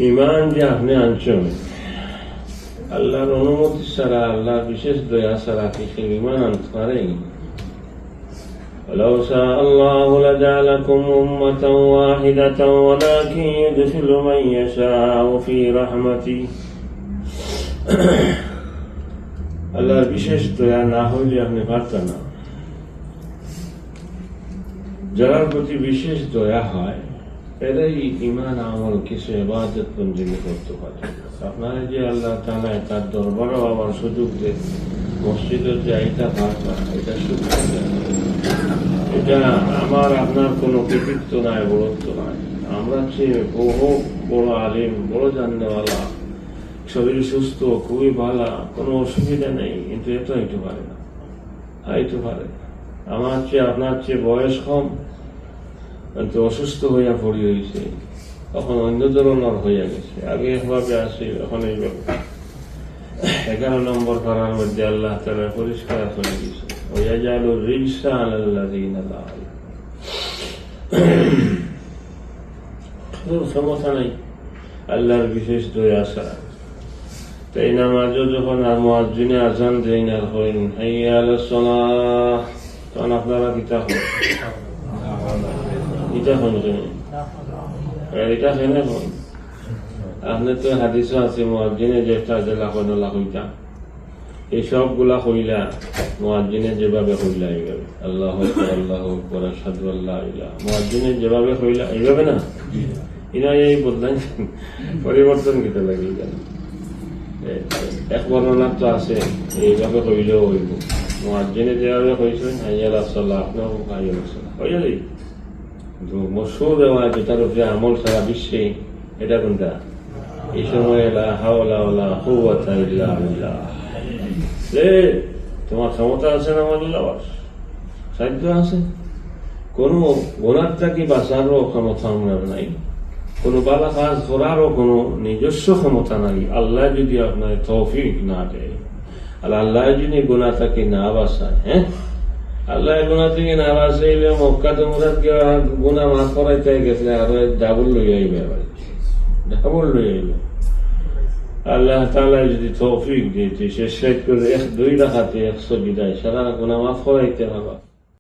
ইমান যে আপনি আনছেন আল্লাহর অনুমতি ছাড়া, আল্লাহর বিশেষ দয়া ছাড়া কি সে ইমান আনতে পারেন? ولو شاء الله لجعلكم أمة واحدة ولكن يدخل من يشاء في رحمته আল্লাহর বিশেষ দয়া না হইলে আপনি পারতেন না। যার প্রতি বিশেষ দয়া হয় এরাই ইমান আমল কিছু ইবাদত বন্দেগি করতে পারে। আপনারা যে আল্লাহ তাআলা তার দরবারে আবার সুযোগ দেন, মসজিদের যে আইটা পারবা এটা সুযোগ, এটা আমার আপনার কোনো কৃতিত্ব নাই, বড়ত্ব নাই। আমরা চেয়ে বহু বড় আলিম, বড় জাননেওয়ালা, শরীর সুস্থ, খুবই ভালো, কোনো অসুবিধা নেই, কিন্তু এত হইতে পারে না, হইতে পারে। আমার চেয়ে আপনার চেয়ে বয়স কম, কিন্তু অসুস্থ হইয়া পড়ি হয়েছে, তখন অন্য ধরনের হইয়া গেছে। আগে এভাবে আসি, এখন এইভাবে 11 নম্বর পারার মধ্যে আল্লাহ তাআলা পরিষ্কার করে দিয়েছে, ওয়ায়াজালুর রিজসা আলাল্লাযিনা লা ইয়ালামুন। সমস্যা নাই আল্লাহর বিশেষ দয়া ছাড়া। তাই নামাজও যখন মুয়াজ্জিনে আযান দেন আর হইন হাইয়া আলাস সালাহ, তখন আপনারা কিতা হন, এটা হন কেন, এটা কেন হন? আপনি তো হাদিসও আছে মুয়াজ্জিনে যেটা জেলা কইলা কইতা, এই সবগুলা কইলা মুয়াজ্জিনে যেভাবে কইলা এইভাবে আল্লাহু আকবার আল্লাহু আকবার আশহাদু আল্লা ইলাহা, মুয়াজ্জিনে যেভাবে কইলা এইভাবে না, ইনা এই বদলাই পরিবর্তন কিতে লাগি কেন? এক বর্ণনা তো আছে এইভাবে কইলেও হইব, মুয়াজ্জিনে যেভাবে কইছেন হাইয়া আলাস সালাহ, আপনার হাইয়া আলাস সালাহ হইয়া যাই। কিন্তু মশহুর রেওয়ায়াত যেটার উপরে আমল সারা বিশ্বে, এটা কোনটা? এই সময় লা হাওলা ওয়ালা কুওয়াতা ইল্লা বিল্লাহ। তোমার ক্ষমতা আছে না আল্লাহ, সাধ্য আছে, কোনো গুনাহ থেকে বাঁচারও ক্ষমতা আমরা নাই, কোনো ভালো কাজ করারও কোনো নিজস্ব ক্ষমতা নাই। আল্লাহ যদি আপনার তৌফিক না দেয়, আর আল্লাহ যদি গুনাহ থেকে না বাঁচায়, আল্লাহ গুনাহ থেকে না বাঁচাইলে মক্কা তোমরাত গুনাহ মাফ করাইতে গেছে আরো ডাবল লই আইবে, ডাবল লই আইবে। আল্লাহ তাআলা যদি তৌফিক দিতে সে শেষ করে 1-2 রাকাতে 100 বিদায় সারা গুনাহ মাফ করাইতে হবে।